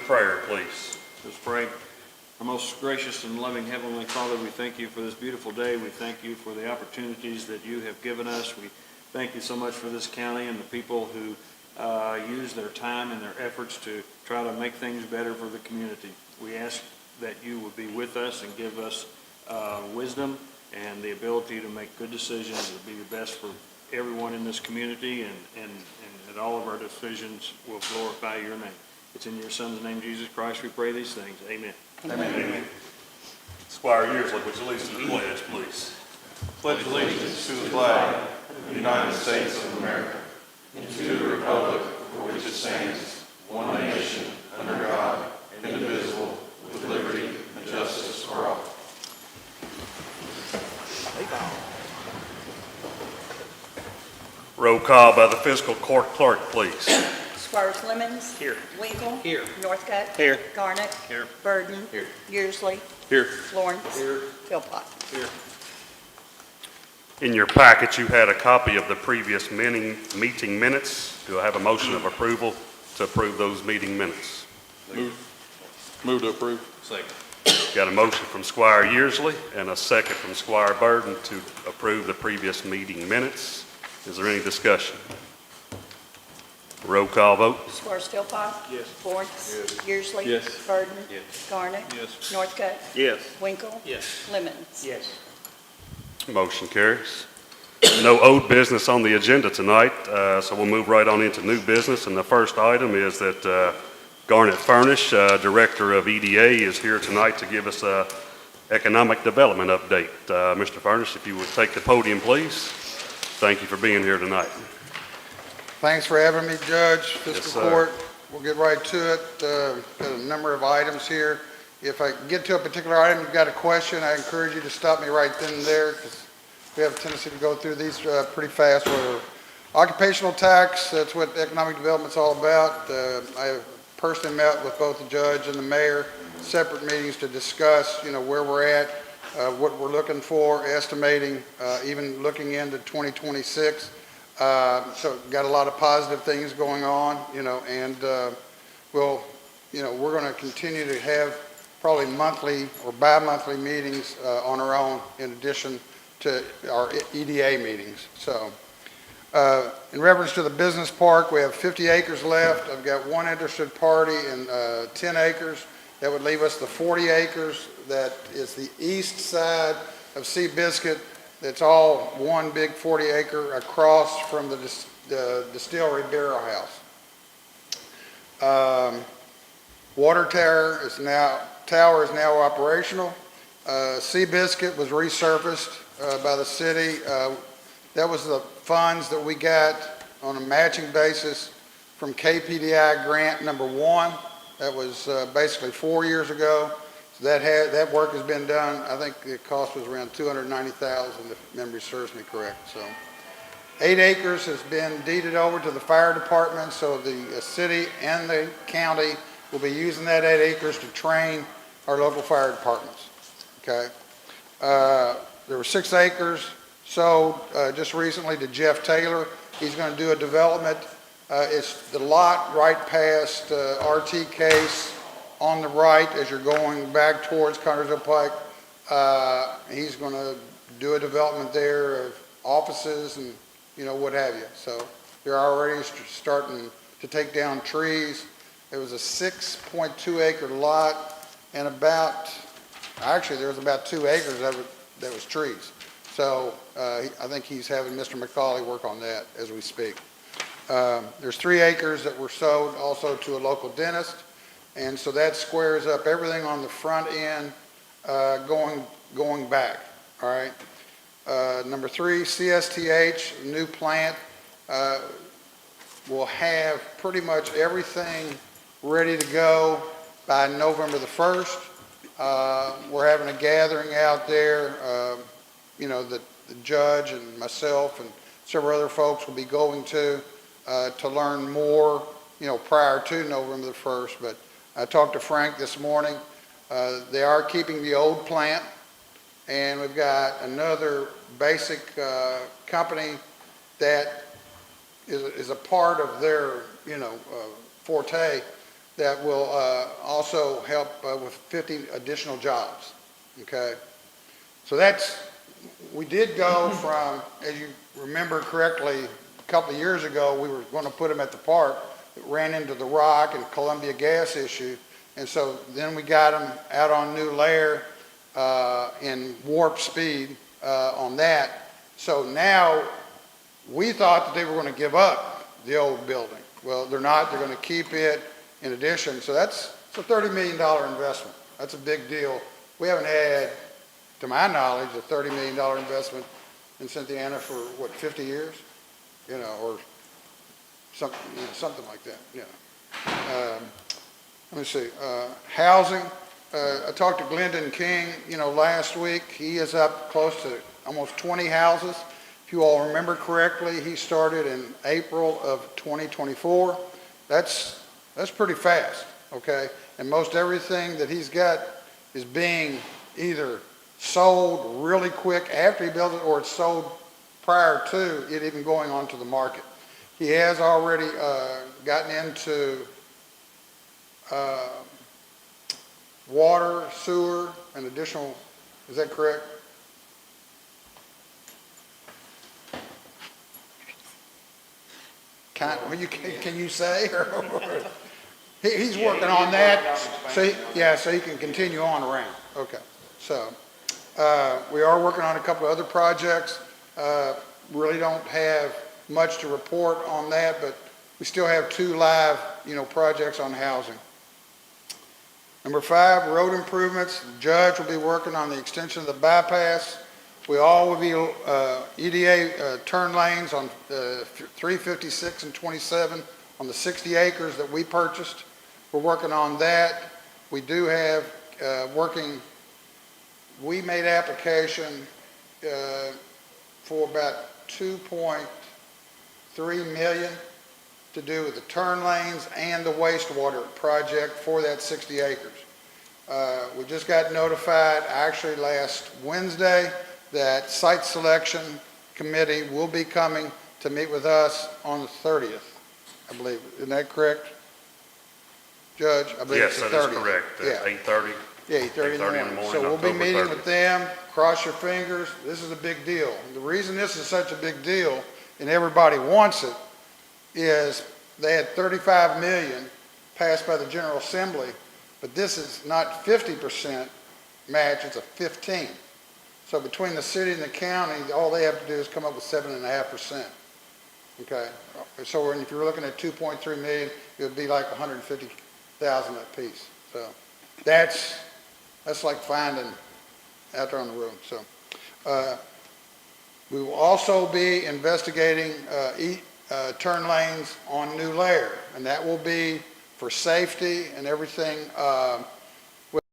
Prayer, please. Let's pray. Our most gracious and loving Heavenly Father, we thank you for this beautiful day. We thank you for the opportunities that you have given us. We thank you so much for this county and the people who use their time and their efforts to try to make things better for the community. We ask that you would be with us and give us wisdom and the ability to make good decisions that be the best for everyone in this community, and that all of our decisions will glorify your name. It's in your Son's name, Jesus Christ, we pray these things. Amen. Amen. Amen. Squire Yearsley, would you lead us in the pledge, please? Pledge allegiance to the flag of the United States of America and to the republic for which it stands, one nation, under God, indivisible, with liberty and justice for all. Roll call by the fiscal court clerk, please. Squires Lemons. Here. Winkle. Here. Northcutt. Here. Garnet. Here. Burden. Here. Yearsley. Here. Lawrence. Here. Philpott. Here. In your packet, you had a copy of the previous meeting minutes. Do I have a motion of approval to approve those meeting minutes? Move to approve. Second. Got a motion from Squire Yearsley and a second from Squire Burden to approve the previous meeting minutes. Is there any discussion? Roll call vote. Squires Philpott. Yes. Lawrence. Yes. Yearsley. Yes. Burden. Yes. Garnet. Yes. Northcutt. Yes. Winkle. Yes. Lemons. Yes. Motion carries. No old business on the agenda tonight, so we'll move right on into new business. And the first item is that Garnet Furnish, Director of EDA, is here tonight to give us a economic development update. Mr. Furnish, if you would take the podium, please. Thank you for being here tonight. Thanks for having me, Judge. Yes, Fiscal sir. Court, we'll get right to it. Got a number of items here. If I get to a particular item, you've got a question, I encourage you to stop me right then and there, because we have a tendency to go through these pretty fast. Occupational tax, that's what economic development's all about. I have personally met with both the judge and the mayor, separate meetings to discuss, where we're at, what we're looking for, estimating, even looking into 2026. So got a lot of positive things going on, and we're going to continue to have probably monthly or bi-monthly meetings on our own, in addition to our EDA meetings. So in reference to the business park, we have 50 acres left. I've got one interested party in 10 acres. That would leave us the 40 acres that is the east side of Seabiscuit. It's all one big 40-acre across from the distillery barrel house. Water tower is now operational. Seabiscuit was resurfaced by the city. That was the funds that we got on a matching basis from KPDI grant number 1. That was basically 4 years ago. So that work has been done. I think the cost was around $290,000, if memory serves me correct. So 8 acres has been deeded over to the fire department, so the city and the county will be using that 8 acres to train our local fire departments. Okay. There were 6 acres sold just recently to Jeff Taylor. He's going to do a development. It's the lot right past RT Case on the right as you're going back towards Connersville Pike. He's going to do a development there of offices and what have you. So they're already starting to take down trees. It was a 6.2 acre lot, and there was about 2 acres of it that was trees. So I think he's having Mr. McCauley work on that as we speak. There's 3 acres that were sold also to a local dentist, and so that squares up everything on the front end going back. All right. Number 3, CSTH, new plant, will have pretty much everything ready to go by November the 1st. We're having a gathering out there, that the judge and myself and several other folks will be going to learn more, prior to November the 1st. But I talked to Frank this morning. They are keeping the old plant, and we've got another basic company that is a part of their, forte, that will also help with 50 additional jobs, okay? So we did go from, as you remember correctly, a couple of years ago, we were going to put them at the park. It ran into the rock and Columbia gas issue, and so then we got them out on new layer in warp speed on that. So now, we thought that they were going to give up the old building. Well, they're not. They're going to keep it in addition. So it's a $30 million investment. That's a big deal. We haven't had, to my knowledge, a $30 million investment in Cynthiana for, what, 50 years? You know, or something like that, you know. Let me see. Housing. I talked to Glendon King, you know, last week. He is up close to almost 20 houses. If you all remember correctly, he started in April of 2024. That's pretty fast, okay? And most everything that he's got is being either sold really quick after he builds it, or it's sold prior to it even going onto the market. He has already gotten into water, sewer, and additional, is that correct? Can you say? He's working on that, so he can continue on around. Okay, so we are working on a couple of other projects. Really don't have much to report on that, but we still have 2 live, you know, projects on housing. Number 5, road improvements. The judge will be working on the extension of the bypass. We all will be EDA turn lanes on 356 and 27 on the 60 acres that we purchased. We're working on that. We do have we made application for about 2.3 million to do with the turn lanes and the wastewater project for that 60 acres. We just got notified actually last Wednesday that site selection committee will be coming to meet with us on the 30th, I believe. Isn't that correct, Judge? I believe Yes, it's the that 30th. is correct. Yeah. 8:30. Yeah, 8:30 in the morning. So we'll be October meeting 30th. with them. Cross your fingers. This is a big deal. The reason this is such a big deal, and everybody wants it, is they had 35 million passed by the General Assembly, but this is not 50% match, it's a 15. So between the city and the county, all they have to do is come up with 7.5%. Okay, so if you're looking at 2.3 million, it would be like 150,000 a piece. So that's like finding out there on the road. So we will also be investigating turn lanes on New Lair, and that will be for safety and everything. With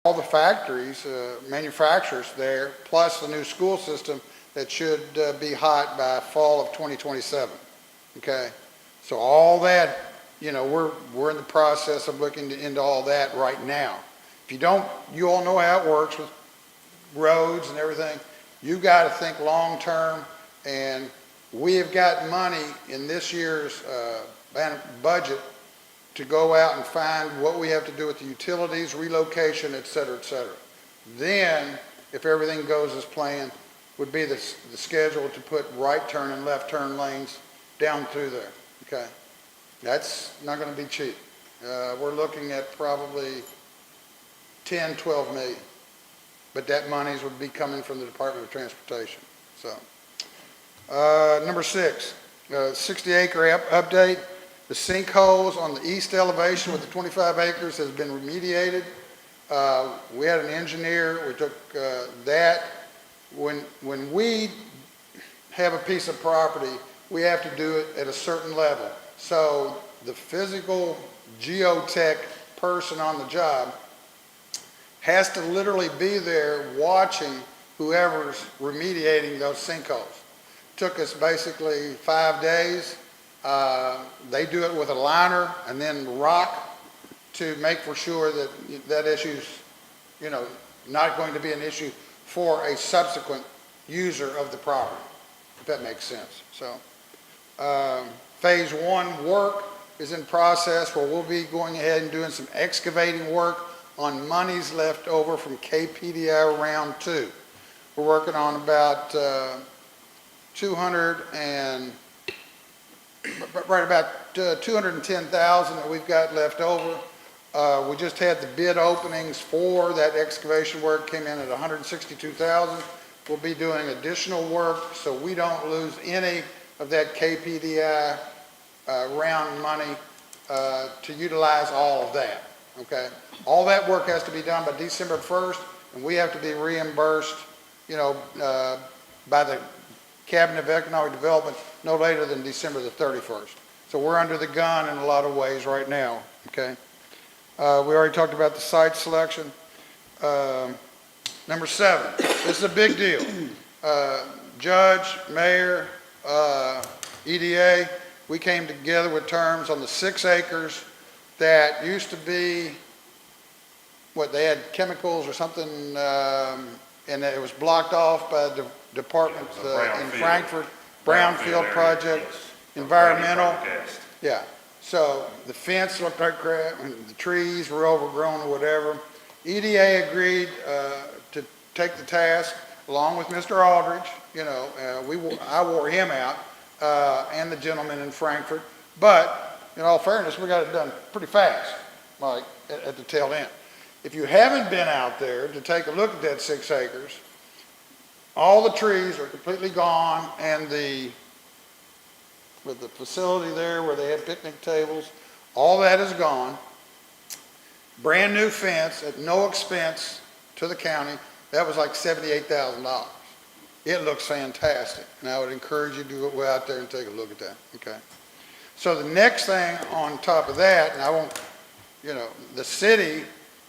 all the factories, manufacturers there, plus the new school system that should be hot by fall of 2027. Okay, so all that, you know, we're in the process of looking into all that right now. If you don't, you all know how it works with roads and everything. You got to think long term, and we have got money in this year's budget to go out and find what we have to do with the utilities, relocation, et cetera, et cetera. Then, if everything goes as planned, would be the schedule to put right turn and left turn lanes down through there, okay? That's not going to be cheap. We're looking at probably 10, 12 million, but that monies would be coming from the Department of Transportation. So, number 6, 60-acre update. The sinkholes on the east elevation with the 25 acres has been remediated. We had an engineer, we took that. When we have a piece of property, we have to do it at a certain level. So the physical geotech person on the job has to literally be there watching whoever's remediating those sinkholes. Took us basically 5 days. They do it with a liner and then rock to make for sure that that issue's, you know, not going to be an issue for a subsequent user of the property, if that makes sense. So phase 1 work is in process where we'll be going ahead and doing some excavating work on monies left over from KPDI Round 2. We're working on about 210,000 that we've got left over. We just had the bid openings for that excavation work, came in at 162,000. We'll be doing additional work so we don't lose any of that KPDI round money to utilize all of that, okay? All that work has to be done by December 1st, and we have to be reimbursed, by the Cabinet of Economic Development no later than December the 31st. So we're under the gun in a lot of ways right now, okay? We already talked about the site selection. Number 7, this is a big deal. Judge, mayor, EDA, we came together with terms on the 6 acres that used to be, they had chemicals or something, and it was blocked off by the department in Frankfurt, Brownfield project, Yes. environmental. Broadcast. Yeah, so the fence looked like crap, and the trees were overgrown or whatever. EDA agreed to take the task, along with Mr. Aldridge, I wore him out, and the gentleman in Frankfurt, but in all fairness, we got it done pretty fast, like at the tail end. If you haven't been out there to take a look at that 6 acres, all the trees are completely gone, and with the facility there where they had picnic tables, all that is gone. Brand new fence at no expense to the county. That was like $78,000. It looks fantastic, and I would encourage you to go out there and take a look at that, okay? So the next thing on top of that, and I won't, the city,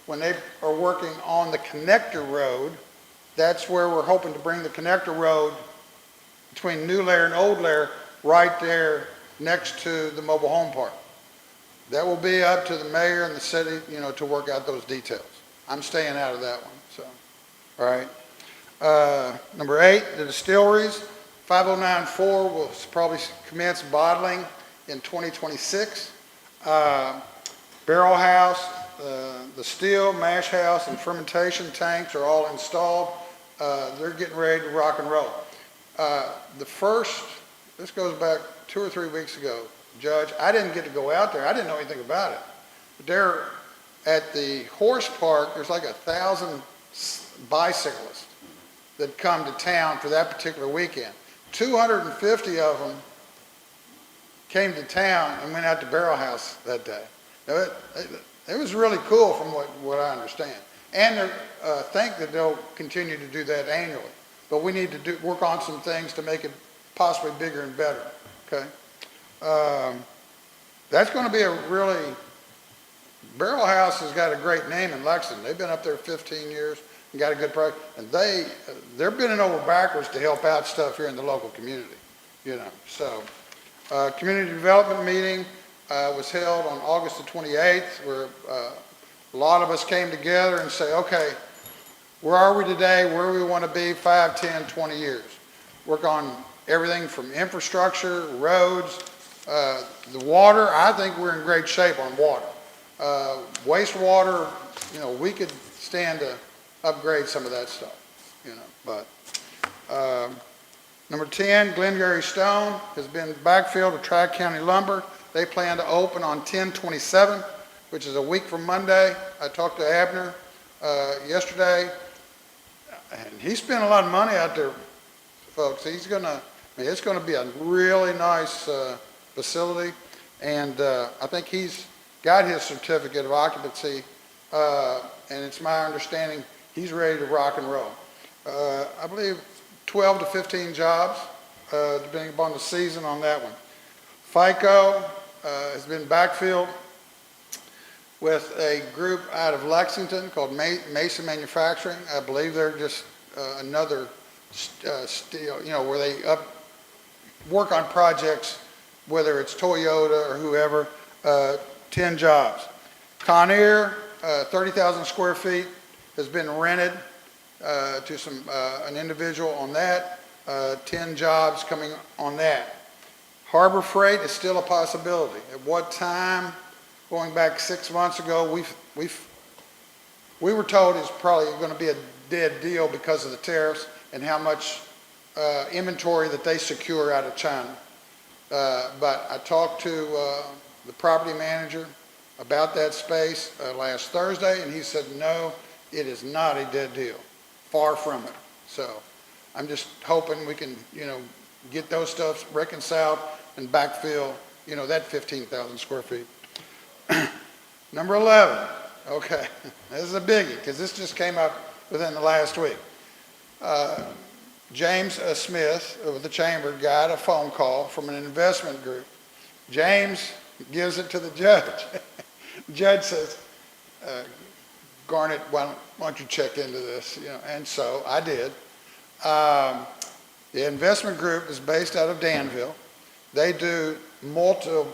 when they are working on the connector road, that's where we're hoping to bring the connector road between New Lair and Old Lair right there next to the mobile home park. That will be up to the mayor and the city, to work out those details. I'm staying out of that one, so, all right. Number 8, the distilleries. 5094 will probably commence bottling in 2026. Barrel house, the still, mash house, and fermentation tanks are all installed. They're getting ready to rock and roll. This goes back 2 or 3 weeks ago, Judge, I didn't get to go out there. I didn't know anything about it. But there at the horse park, there's like 1,000 bicyclists that come to town for that particular weekend. 250 of them came to town and went out to Barrel House that day. Now, it was really cool from what I understand. And I think that they'll continue to do that annually. But we need to work on some things to make it possibly bigger and better, okay? That's going to be Barrel House has got a great name in Lexington. They've been up there 15 years and got a good product. And they're bending over backwards to help out stuff here in the local community, So, community development meeting was held on August the 28th, where a lot of us came together and say, okay, where are we today? Where do we want to be 5, 10, 20 years? Work on everything from infrastructure, roads, the water. I think we're in great shape on water. Wastewater, we could stand to upgrade some of that stuff, but number 10, Glengarry Stone has been backfilled with Tri-County Lumber. They plan to open on 10/27, which is a week from Monday. I talked to Abner yesterday, and he spent a lot of money out there, folks. It's going to be a really nice facility, and I think he's got his certificate of occupancy, and it's my understanding he's ready to rock and roll. I believe 12 to 15 jobs, depending upon the season on that one. FICO has been backfilled with a group out of Lexington called Mason Manufacturing. I believe they're just another steel, where they work on projects, whether it's Toyota or whoever, 10 jobs. Conair, 30,000 square feet, has been rented to an individual on that, 10 jobs coming on that. Harbor Freight is still a possibility. At what time, going back 6 months ago, we were told it's probably going to be a dead deal because of the tariffs and how much inventory that they secure out of China. But I talked to the property manager about that space last Thursday, and he said, no, it is not a dead deal. Far from it. So I'm just hoping we can, get those stuffs reconciled and backfill, that 15,000 square feet. Number 11. Okay, this is a biggie because this just came up within the last week. James Smith with the chamber got a phone call from an investment group. James gives it to the judge. The judge says, Garnet, why don't you check into this? And so I did. The investment group is based out of Danville. They do multiple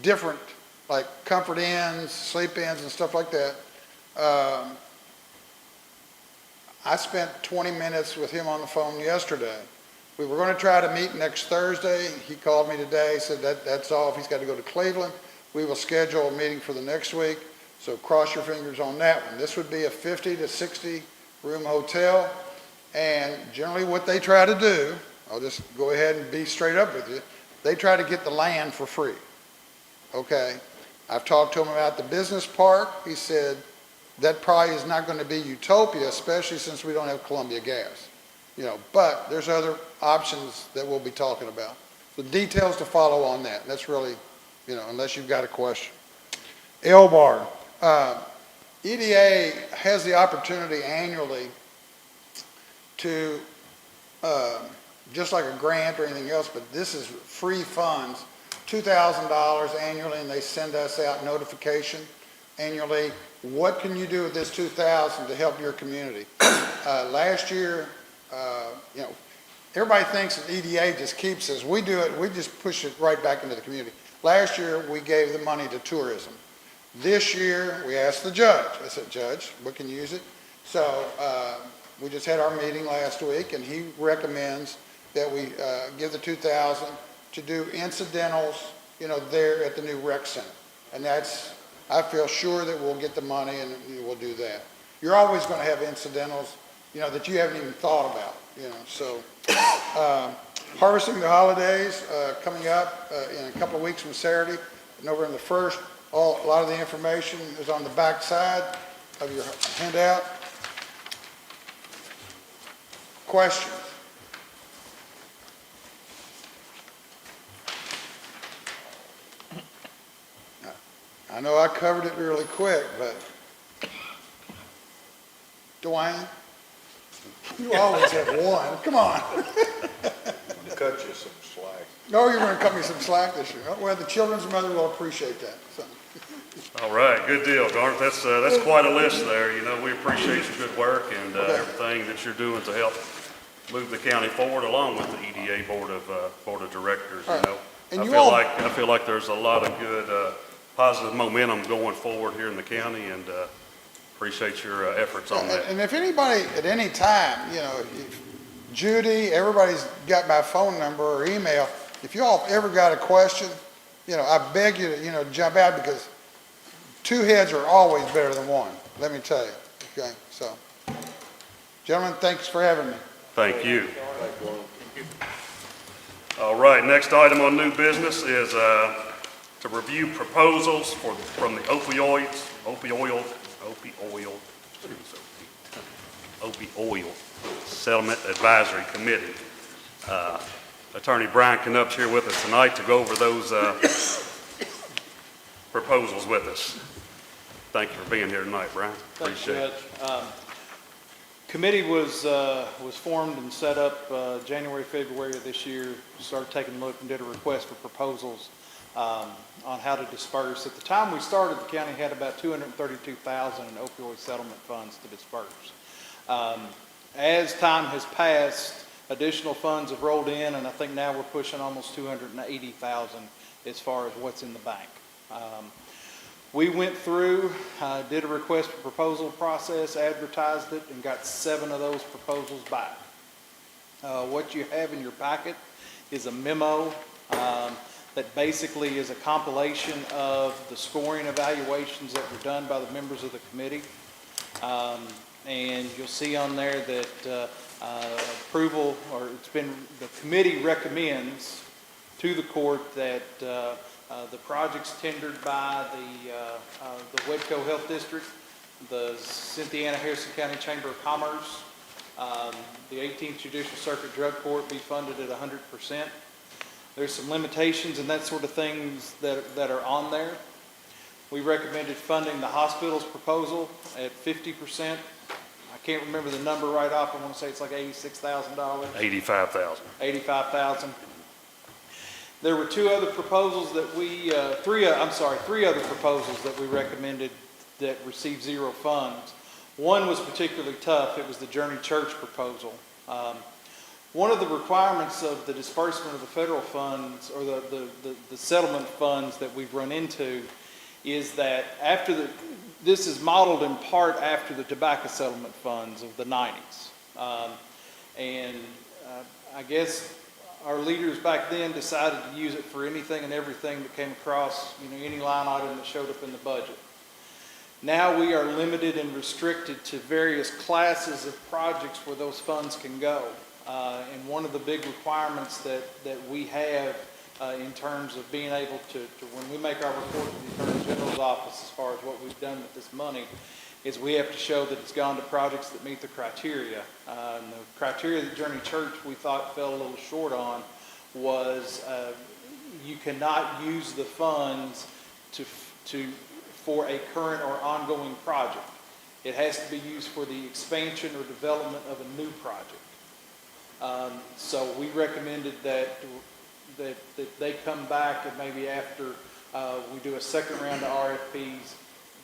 different, like comfort inns, sleep inns, and stuff like that. I spent 20 minutes with him on the phone yesterday. We were going to try to meet next Thursday. He called me today, said that's off. He's got to go to Cleveland. We will schedule a meeting for the next week, so cross your fingers on that one. This would be a 50 to 60 room hotel, and generally what they try to do, I'll just go ahead and be straight up with you, they try to get the land for free. Okay? I've talked to him about the business park. He said that probably is not going to be utopia, especially since we don't have Columbia Gas. But there's other options that we'll be talking about. The details to follow on that. That's really, unless you've got a question. L-Bar. EDA has the opportunity annually to, just like a grant or anything else, but this is free funds, $2,000 annually, and they send us out notification annually. What can you do with this $2,000 to help your community? Last year, everybody thinks that EDA just keeps this. We do it, we just push it right back into the community. Last year, we gave the money to tourism. This year, we asked the judge. I said, Judge, we can use it. So we just had our meeting last week, and he recommends that we give the $2,000 to do incidentals, there at the new rec center. And I feel sure that we'll get the money and we'll do that. You're always going to have incidentals, that you haven't even thought about, So harvesting the holidays coming up in a couple of weeks from Saturday, November the 1st. A lot of the information is on the back side of your handout. Questions? I know I covered it really quick, but Dwayne, you always have one. Come on. Cut you some slack. No, you're going to cut me some slack this year. Well, the children's mother will appreciate that. So. All right, good deal, Garnet. That's quite a list there. We appreciate your good work and everything that you're doing to help move the county forward, along with the EDA board of directors. Right. And I feel like there's a lot of good positive momentum going forward here in the county, and appreciate your efforts on that. And if anybody at any time, if Judy, everybody's got my phone number or email. If you all ever got a question, I beg you to, jump out, because two heads are always better than one. Let me tell you. Okay, so, gentlemen, thanks for having me. Thank you. All right, next item on new business is to review proposals from the opioid Settlement Advisory Committee. Attorney Brian Knupp's here with us tonight to go over those proposals with us. Thank you for being here tonight, Brian. Appreciate it. Judge. Committee was formed and set up January, February of this year. Started taking a look and did a request for proposals on how to disperse. At the time we started, the county had about $232,000 in opioid settlement funds to disperse. As time has passed, additional funds have rolled in, and I think now we're pushing almost $280,000 as far as what's in the bank. We went through, did a request for proposal process, advertised it, and got 7 of those proposals back. What you have in your packet is a memo that basically is a compilation of the scoring evaluations that were done by the members of the committee. And you'll see on there that approval, or the committee recommends to the court that the projects tendered by the Wedco Health District, the Cynthiana Harrison County Chamber of Commerce, the 18th Judicial Circuit Drug Court be funded at 100%. There's some limitations and that sort of things that are on there. We recommended funding the hospital's proposal at 50%. I can't remember the number right off. I want to say it's like $86,000. $85,000. $85,000. There were three other proposals that we recommended that received zero funds. One was particularly tough. It was the Journey Church proposal. One of the requirements of the disbursement of the federal funds, or the settlement funds that we've run into, is that this is modeled in part after the tobacco settlement funds of the 90s. I guess our leaders back then decided to use it for anything and everything that came across, any line item that showed up in the budget. Now we are limited and restricted to various classes of projects where those funds can go. And one of the big requirements that we have in terms of being able to when we make our report to the Attorney General's office as far as what we've done with this money, is we have to show that it's gone to projects that meet the criteria. And the criteria that Journey Church we thought fell a little short on was you cannot use the funds for a current or ongoing project. It has to be used for the expansion or development of a new project. So we recommended that they come back and maybe after we do a second round of RFPs,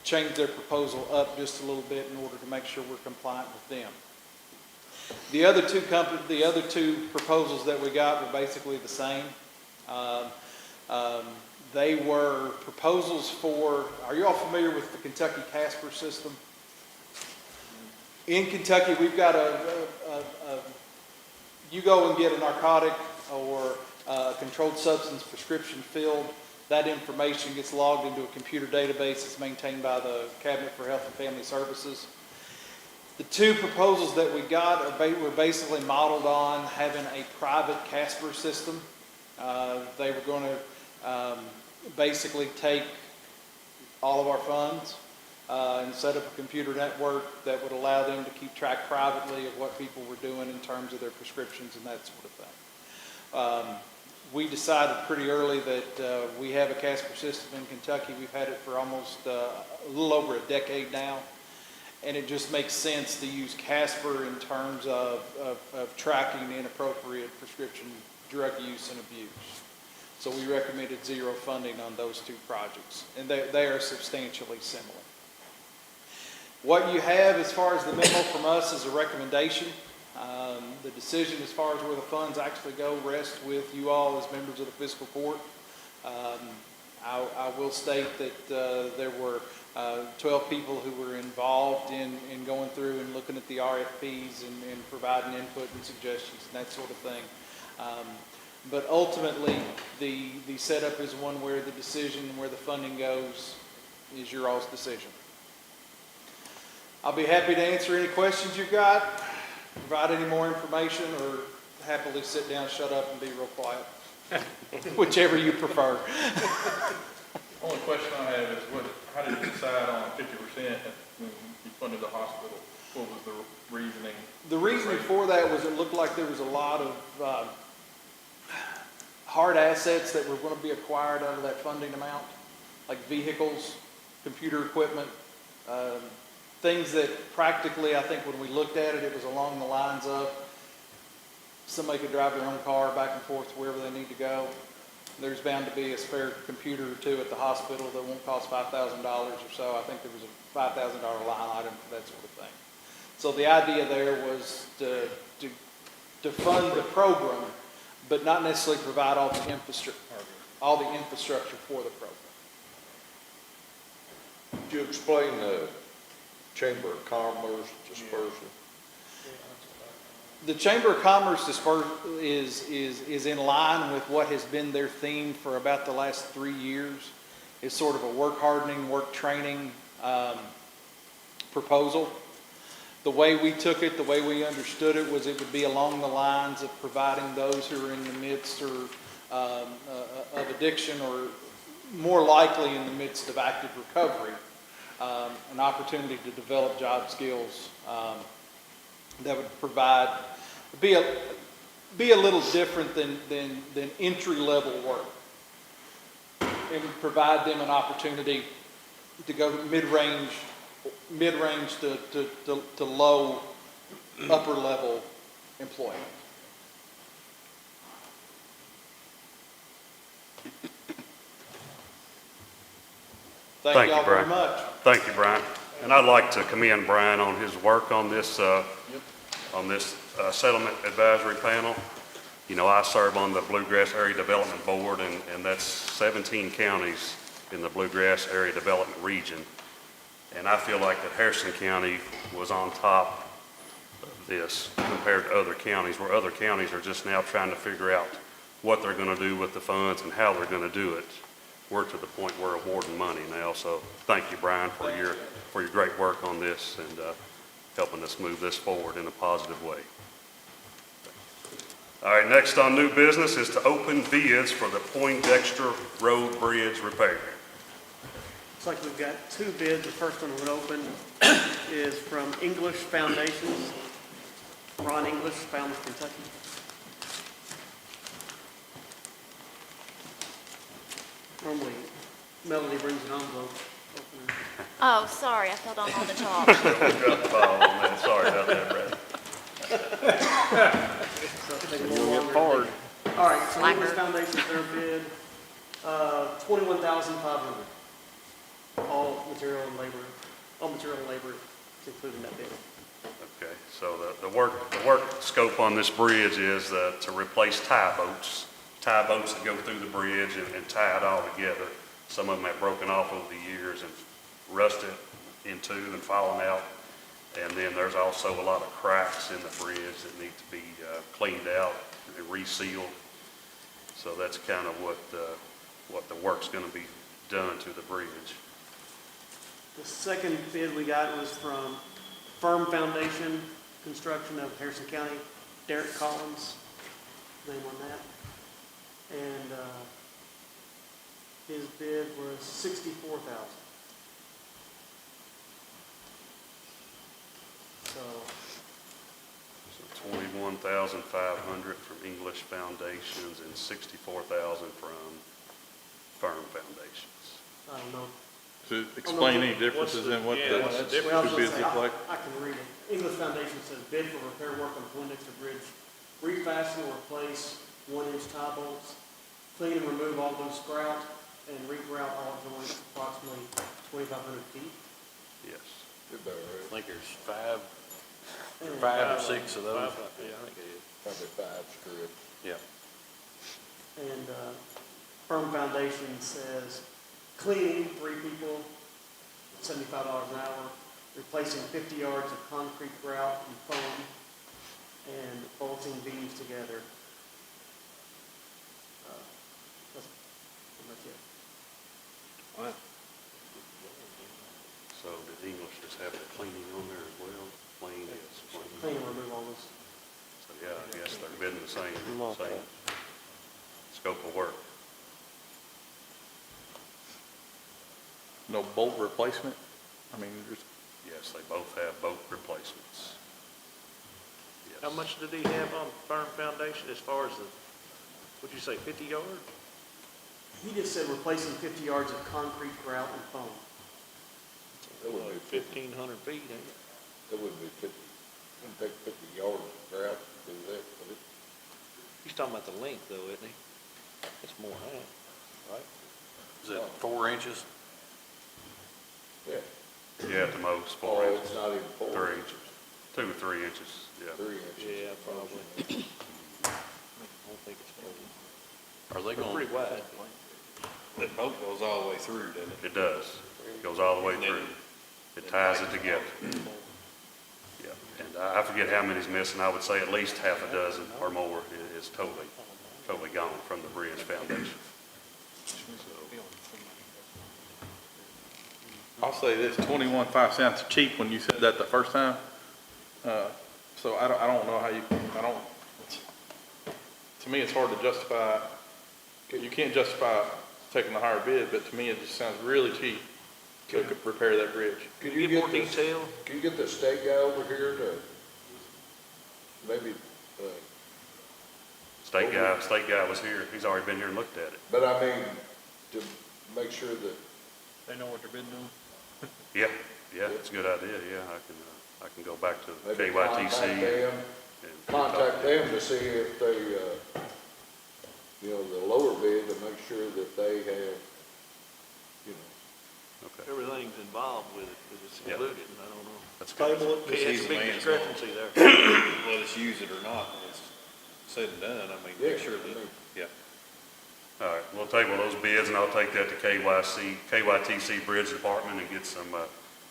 change their proposal up just a little bit in order to make sure we're compliant with them. The other two proposals that we got were basically the same. They were proposals for, are you all familiar with the Kentucky Casper system? In Kentucky, we've got you go and get a narcotic or a controlled substance prescription filled. That information gets logged into a computer database that's maintained by the Cabinet for Health and Family Services. The two proposals that we got were basically modeled on having a private Casper system. They were going to basically take all of our funds and set up a computer network that would allow them to keep track privately of what people were doing in terms of their prescriptions and that sort of thing. We decided pretty early that we have a Casper system in Kentucky. We've had it for almost a little over a decade now. And it just makes sense to use Casper in terms of tracking inappropriate prescription drug use and abuse. So we recommended zero funding on those two projects. And they are substantially similar. What you have as far as the memo from us is a recommendation. The decision as far as where the funds actually go rests with you all as members of the fiscal court. I will state that there were 12 people who were involved in going through and looking at the RFPs and providing input and suggestions and that sort of thing. But ultimately, the setup is one where the decision and where the funding goes is your all's decision. I'll be happy to answer any questions you've got, provide any more information, or happily sit down, shut up, and be real quiet. Whichever you prefer. Only question I have is how did you decide on 50% when you funded the hospital? What was the reasoning? The reasoning for that was it looked like there was a lot of hard assets that were going to be acquired out of that funding amount, like vehicles, computer equipment, things that practically, I think when we looked at it, it was along the lines of somebody could drive their own car back and forth to wherever they need to go. There's bound to be a spare computer or two at the hospital that won't cost $5,000 or so. I think there was a $5,000 line item for that sort of thing. So the idea there was to fund the program, but not necessarily provide all the infrastructure for the program. Could you explain the Chamber of Commerce dispersion? The Chamber of Commerce is in line with what has been their theme for about the last 3 years. It's sort of a work hardening, work training proposal. The way we took it, the way we understood it, was it would be along the lines of providing those who are in the midst of addiction, or more likely in the midst of active recovery, an opportunity to develop job skills that would provide, be a little different than entry-level work, and provide them an opportunity to go mid-range to low, upper-level employment. Thank you, y'all very Brian. much. Thank you, Brian. And I'd like to commend Brian on his work on this, settlement advisory panel. You know, I serve on the Bluegrass Area Development Board, and that's 17 counties in the Bluegrass Area Development Region. And I feel like that Harrison County was on top of this compared to other counties, where other counties are just now trying to figure out what they're going to do with the funds and how they're going to do it. We're to the point where we're awarding money now. So thank you, Brian, for your great work on this and helping us move this forward in a positive way. All right, next on new business is to open bids for the Poindexter Road Bridge repair. Looks like we've got 2 bids. The first one would open is from English Foundations. Ron English, Falmouth, Kentucky. Normally, Melanie brings an envelope opener. Oh, sorry, I fell down on the chalk. Sorry about that, Brad. So it'll take a little longer. All right, so English Foundations, their bid, $21,500. All material and labor is included in that bid. Okay, so the work scope on this bridge is to replace tie boats that go through the bridge and tie it all together. Some of them have broken off over the years and rusted into and fallen out. And then there's also a lot of cracks in the bridge that need to be cleaned out and resealed. So that's kind of what the work's going to be done to the bridge. The second bid we got was from Firm Foundation Construction of Harrison County, Derek Collins, name on that. And his bid was $64,000. So $21,500 from English Foundations and $64,000 from Firm Foundations. I don't know. To explain any differences in what Well, I the was two gonna bids say, look like? I can read it. English Foundation says bid for repair work on Poindexter Bridge, refasten or replace 1-inch tie bolts, clean and remove all loose grout, and regrout all joints approximately 2,500 feet. Yes. I think there's 5 And, or 6 of those. Yeah, I think it is. Probably 5 strips. Yeah. And Firm Foundation says cleaning, 3 people, $75 an hour, replacing 50 yards of concrete grout and foam, and bolting beams together. That's pretty much it. Wow. So did English just have the cleaning on there as well? Plain, yes, Clean plain. and remove all this. So yeah, I guess they're bidding the same scope of work. No bolt replacement? I mean, there's, Yes, they both have boat replacements. Yes. How much did he have on Firm Foundation as far as would you say 50 yards? He just said replacing 50 yards of concrete grout and foam. That would be 1,500 feet, ain't it? That would be 50, wouldn't take 50 yards of grout to do that, would it? He's talking about the length though, isn't he? It's more than that, right? Is it 4 inches? Yeah. Yeah, at the most, 4 Oh, inches, it's not even 4. 3 inches, 2 or 3 inches, yeah. 3 inches. Yeah, probably. I don't think it's 4. Are they They're going? pretty wide. that boat goes all the way through, doesn't it? It does. It goes all the way through. It ties it together. Yeah. And I forget how many's missing. I would say at least half a dozen or more is totally gone from the bridge foundation. I'll say this, 21.5 sounds cheap when you said that the first time. So I don't know how to me, it's hard to justify, you can't justify taking the higher bid, but to me, it just sounds really cheap to repair that bridge. Could you get more detail? Can you get the state guy over here to maybe, State guy was here. He's already been here and looked at it. but I mean, to make sure that, They know what they're bidding on? Yeah, it's a good idea. Yeah, I can go back to maybe KYTC. contact them to see if they, the lower bid to make sure that they have, Okay, Everything's involved with it, because it's Yeah. included, and I don't know. that's good. It's a big discrepancy there. Let us use it or not, when it's said and done, I mean, make sure that, All right, we'll table those bids, and I'll take that to KYTC Bridge Department and get some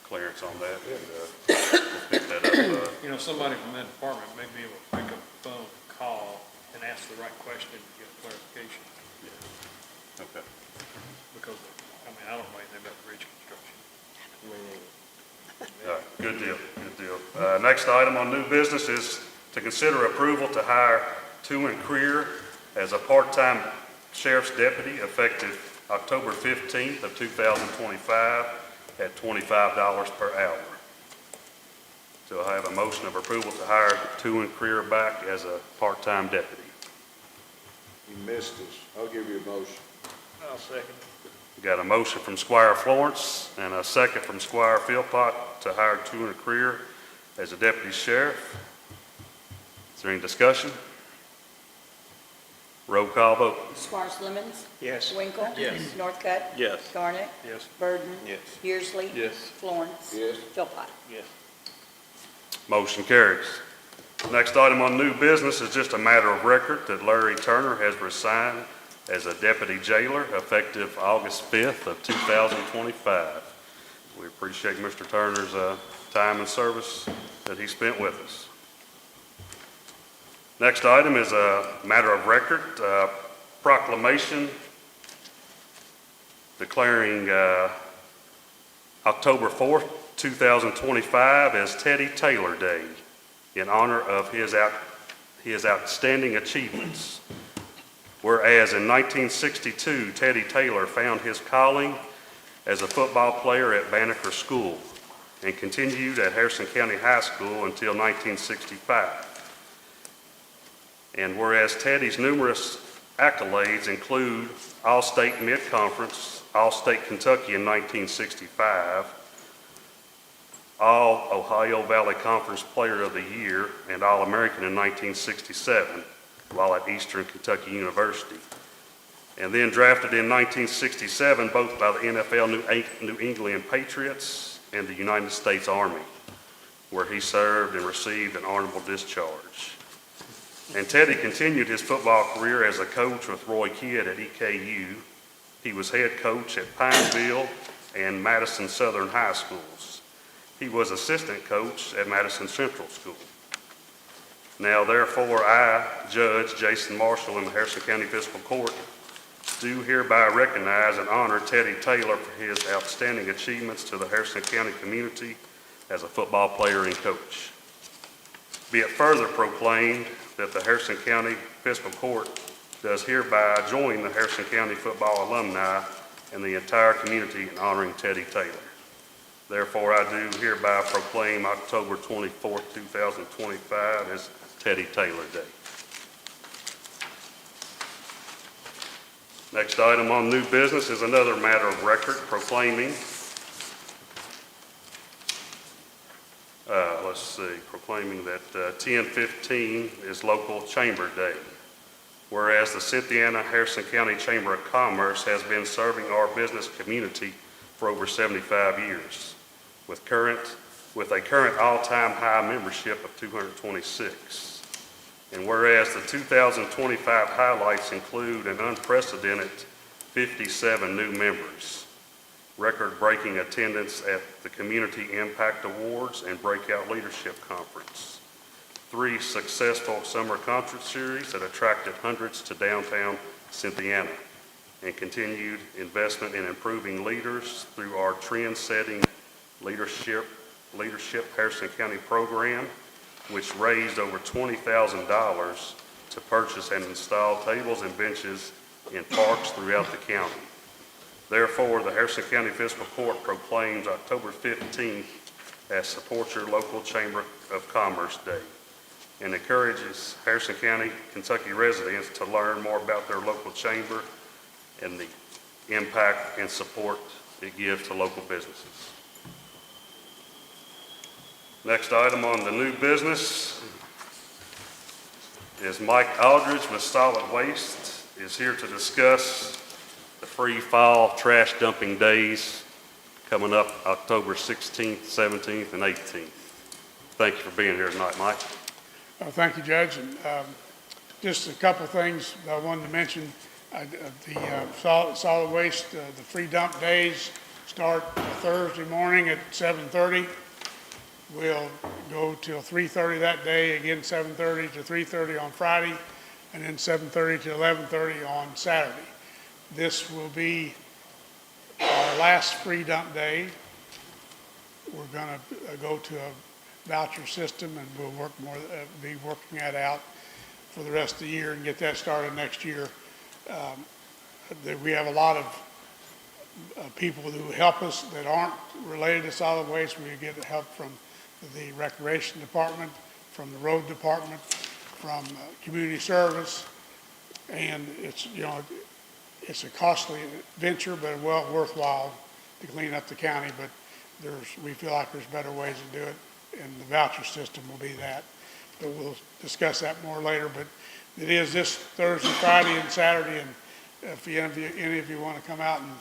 clearance on that. And we'll pick that up. You know, somebody from that department may be able to pick up the phone, call, and ask the right question to get clarification, Okay. because, I mean, I don't know anything about bridge construction. All right, good deal. Next item on new business is to consider approval to hire Tuan Creer as a part-time sheriff's deputy effective October 15th of 2025 at $25 per hour. So I have a motion of approval to hire Tuan Creer back as a part-time deputy. you missed us. I'll give you a motion. I'll second. Got a motion from Squire Florence and a second from Squire Philpott to hire Tuan Creer as a deputy sheriff. Is there any discussion? Roll call vote. Squires Lemons? Yes. Winkle? Yes. Northcutt? Yes. Garnet? Yes. Burden? Yes. Beersley? Yes. Florence? Yes. Philpott? Yes. Motion carries. Next item on new business is just a matter of record that Larry Turner has resigned as a deputy jailer effective August 5th of 2025. We appreciate Mr. Turner's time and service that he spent with us. Next item is a matter of record, proclamation declaring October 4th, 2025 as Teddy Taylor Day in honor of his outstanding achievements. Whereas in 1962, Teddy Taylor found his calling as a football player at Banneker School and continued at Harrison County High School until 1965. And whereas Teddy's numerous accolades include All-State Mid-Conference, All-State Kentucky in 1965, All-Ohio Valley Conference Player of the Year, and All-American in 1967, while at Eastern Kentucky University. And then drafted in 1967, both by the NFL New England Patriots and the United States Army, where he served and received an honorable discharge. And Teddy continued his football career as a coach with Roy Kidd at EKU. He was head coach at Pineville and Madison Southern High Schools. He was assistant coach at Madison Central School. Now, therefore, I, Judge Jason Marshall in the Harrison County Fiscal Court, do hereby recognize and honor Teddy Taylor for his outstanding achievements to the Harrison County community as a football player and coach. Be it further proclaimed that the Harrison County Fiscal Court does hereby join the Harrison County football alumni and the entire community in honoring Teddy Taylor. Therefore, I do hereby proclaim October 24th, 2025 as Teddy Taylor Day. Next item on new business is another matter of record proclaiming, proclaiming that 10/15 is Local Chamber Day. Whereas the Cynthiana Harrison County Chamber of Commerce has been serving our business community for over 75 years, with a current all-time high membership of 226. And whereas the 2025 highlights include an unprecedented 57 new members, record-breaking attendance at the Community Impact Awards and Breakout Leadership Conference. 3 successful summer concert series that attracted hundreds to downtown Cynthiana, and continued investment in improving leaders through our trend-setting leadership Harrison County program, which raised over $20,000 to purchase and install tables and benches in parks throughout the county. Therefore, the Harrison County Fiscal Court proclaims October 15th as Support Your Local Chamber of Commerce Day and encourages Harrison County, Kentucky residents to learn more about their local chamber and the impact and support it gives to local businesses. Next item on the new business is Mike Aldridge with Solid Waste is here to discuss the free fall trash dumping days coming up October 16th, 17th, and 18th. Thank you for being here tonight, Mike. Thank you, Judge. And just a couple things I wanted to mention. Solid waste, the free dump days start Thursday morning at 7:30. We'll go till 3:30 that day, again 7:30 to 3:30 on Friday, and then 7:30 to 11:30 on Saturday. This will be our last free dump day. We're going to go to a voucher system, and we'll be working that out for the rest of the year and get that started next year. We have a lot of people who help us that aren't related to solid waste. We get help from the recreation department, from the road department, from community service, and it's a costly venture, but well worthwhile to clean up the county. But we feel like there's better ways to do it, and the voucher system will be that. But we'll discuss that more later. But it is this Thursday, Friday, and Saturday, and if any of you want to come out and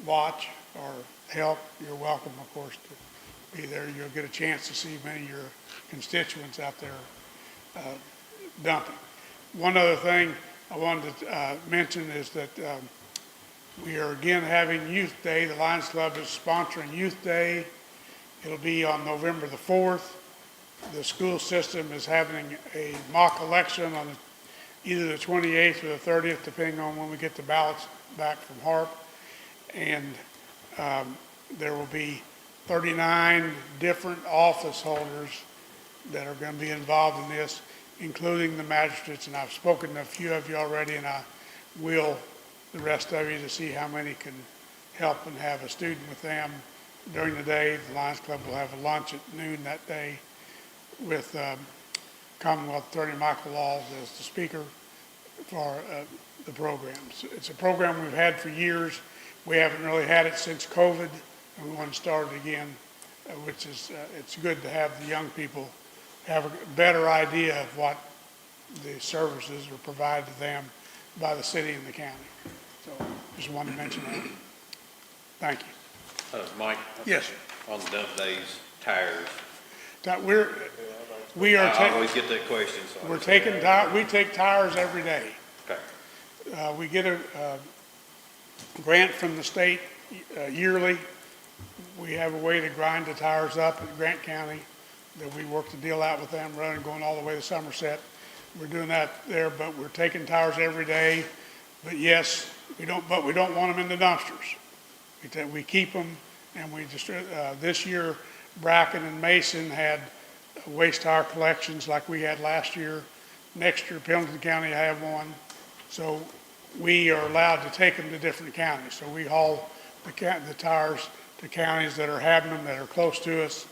watch or help, you're welcome, of course, to be there. You'll get a chance to see many of your constituents out there dumping. One other thing I wanted to mention is that we are again having Youth Day. The Lions Club is sponsoring Youth Day. It'll be on November the 4th. The school system is having a mock election on either the 28th or the 30th, depending on when we get the ballots back from HARP. And there will be 39 different office holders that are going to be involved in this, including the magistrates. And I've spoken to a few of you already, and I will the rest of you to see how many can help and have a student with them during the day. The Lions Club will have a lunch at noon that day with Commonwealth Attorney Michael Laws as the speaker for the program. It's a program we've had for years. We haven't really had it since COVID, and we want to start it again, which is, it's good to have the young people have a better idea of what the services are provided to them by the city and the county. So just wanted to mention that. Thank you. Mike? Yes. On the dump days, tires. We are I always get that question. So we're taking we take tires every day. Okay. We get a grant from the state yearly. We have a way to grind the tires up at Grant County that we work the deal out with them, going all the way to Somerset. We're doing that there, but we're taking tires every day. But yes, we don't want them in the dumpsters. We keep them, and we just this year Bracken and Mason had waste tire collections like we had last year. Next year, Pendleton County will have one. So we are allowed to take them to different counties. So we haul the tires to counties that are having them, that are close to us.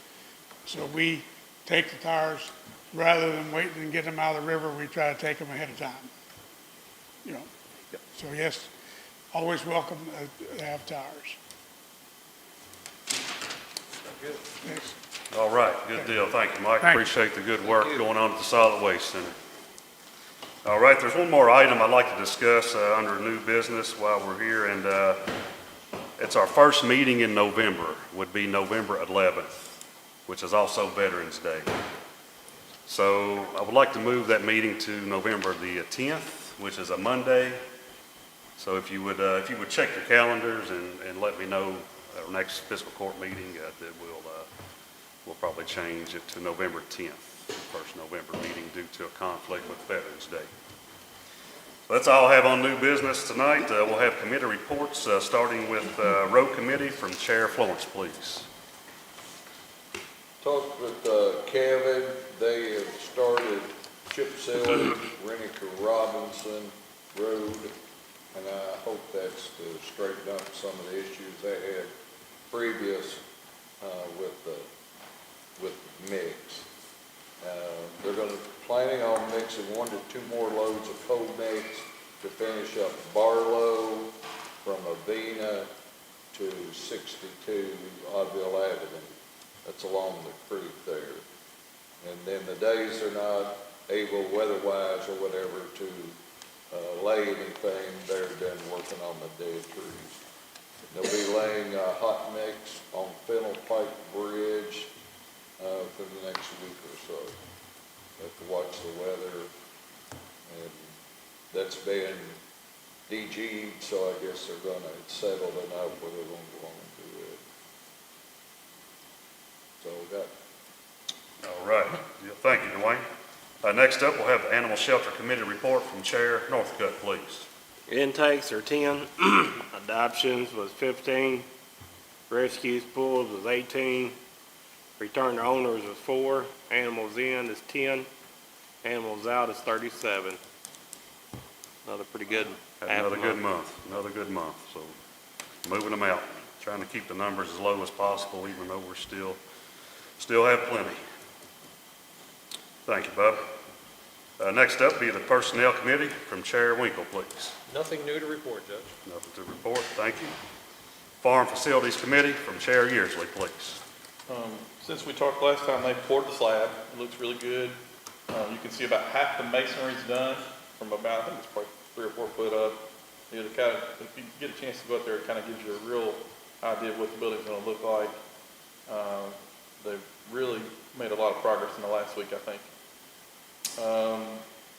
So we take the tires, rather than waiting and get them out of the river, we try to take them ahead of time. So yes, always welcome to have tires. Good. Thanks. All right, good deal. Thank you, Mike. Thank you. Appreciate the good work going on at the Solid Waste Center. All right, there's one more item I'd like to discuss under new business while we're here, and it's our first meeting in November, would be November 11th, which is also Veterans Day. So I would like to move that meeting to November the 10th, which is a Monday, So if you would check your calendars and let me know our next fiscal court meeting, that we'll probably change it to November 10th, the first November meeting due to a conflict with Veterans Day. That's all I have on new business tonight. We'll have committee reports, starting with Road Committee from Chair Florence, please. Talked with Kevin, they have started chip sealing Rennicker Robinson Road, and I hope that's to straighten up some of the issues they had previous with the mix. They're planning on mixing 1 to 2 more loads of cold mix to finish up Barlow from Avena to 62 Oddville Avenue. That's along the creek there. And then the days they're not able, weather-wise or whatever, to lay anything, they're done working on the dead trees. They'll be laying hot mix on Fennel Pike Bridge for the next week or so. Have to watch the weather, and that's been DG'd, so I guess they're gonna settle enough where they're gonna go on and do it. So we got. All right. Yeah, thank you, Dwayne. Next up, we'll have the Animal Shelter Committee report from Chair Northcutt, please. Intakes are 10, adoptions was 15, rescues pulled was 18, return to owners was 4, animals in is 10, animals out is 37. Another pretty good Another good month, so moving them out, trying to keep the numbers as low as possible, even though we're still have plenty. Thank you, Bob. Next up be the Personnel Committee from Chair Winkle, please. Nothing new to report, Judge. Nothing to report, thank you. Farm Facilities Committee from Chair Yearsley, please. Since we talked last time, they poured the slab. It looks really good. You can see about half the masonry's done from about, I think it's probably 3 or 4 foot up. It kind of, if you get a chance to go up there, it kind of gives you a real idea of what the building's going to look like. They've really made a lot of progress in the last week, I think.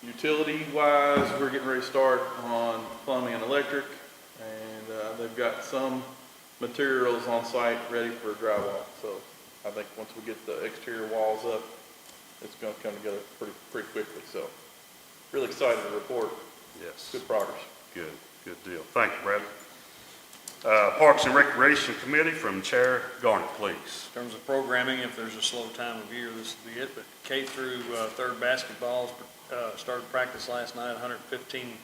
Utility-wise, we're getting ready to start on plumbing and electric, and they've got some materials on site ready for drywall. So I think once we get the exterior walls up, it's going to come together pretty quickly. So really excited to report. Yes. Good progress. Good deal. Thank you, Bradley. Parks and Recreation Committee from Chair Garnett, please. In terms of programming, if there's a slow time of year, this will be it. But K through 3rd basketballs started practice last night. 115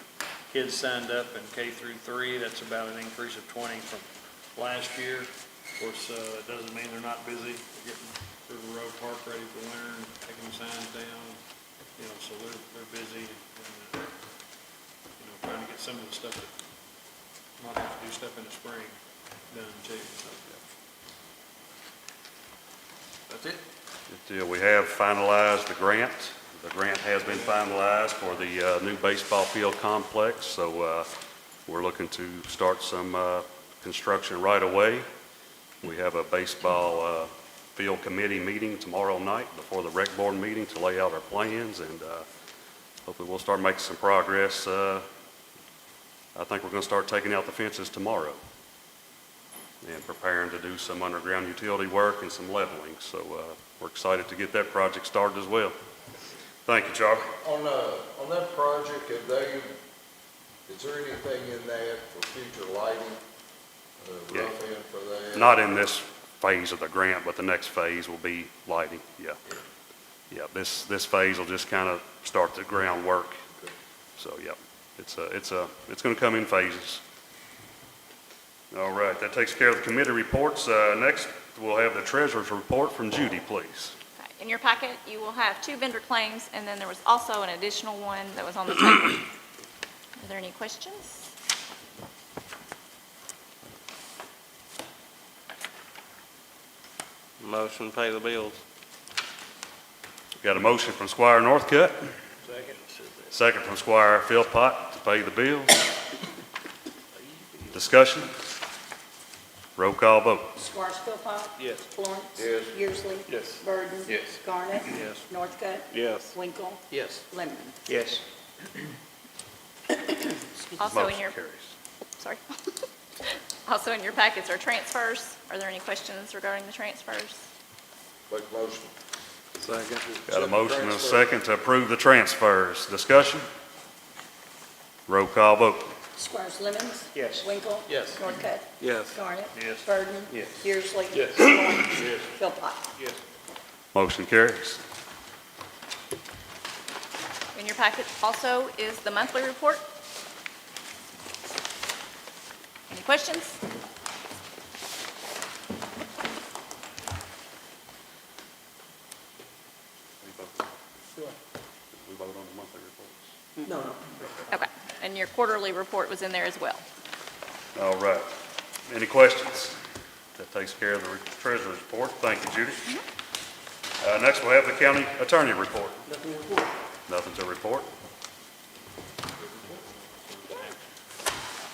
kids signed up in K through 3. That's about an increase of 20 from last year. Of course, it doesn't mean they're not busy. They're getting River Road Park ready for winter and taking the signs down. You know, so they're busy and trying to get some of the stuff that not have to do stuff in the spring done too. So that's it. Good deal. We have finalized the grant. The grant has been finalized for the new baseball field complex, so we're looking to start some construction right away. We have a baseball field committee meeting tomorrow night before the rec board meeting to lay out our plans, and hopefully we'll start making some progress. I think we're going to start taking out the fences tomorrow and preparing to do some underground utility work and some leveling. So we're excited to get that project started as well. Thank you, Charlie. On that project, is there anything in that for future lighting? Rough end for that? Not in this phase of the grant, but the next phase will be lighting. Yeah. This phase will just kind of start the groundwork. Okay. So yeah, it's going to come in phases. All right, that takes care of the committee reports. Next, we'll have the treasurer's report from Judy, please. Okay, in your packet, you will have 2 vendor claims, and then there was also an additional one that was on the table. Are there any questions? Motion to pay the bills. Got a motion from Squire Northcutt. Second. Second from Squire Philpott to pay the bills. Discussion? Roll call vote. Squire Philpott. Yes. Florence. Yes. Yearsley. Yes. Burden. Yes. Garnet. Yes. Northcutt. Yes. Winkle. Yes. Lemon. Yes. Also in Motion your carries. sorry. Also in your packets are transfers. Are there any questions regarding the transfers? Make a motion. Second. Got a motion and a second to approve the transfers. Discussion? Roll call vote. Squires Lemons. Yes. Winkle. Yes. Northcutt. Yes. Garnet. Yes. Burden. Yes. Beardsley. Yes. Vaughn. Philpott. Yes. Motion carries. In your packet also is the monthly report. Any questions? We vote on the monthly reports. No, no. Okay, and your quarterly report was in there as well. All right. Any questions? That takes care of the treasurer's report. Thank you, Judy. Next, we'll have the county attorney report. Nothing to report. Nothing to report.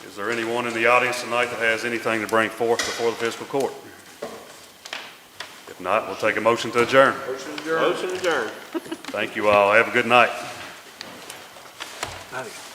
Is there anyone in the audience tonight that has anything to bring forth before the fiscal court? If not, we'll take a motion to adjourn. Motion adjourned. Thank you all. Have a good night. Nice.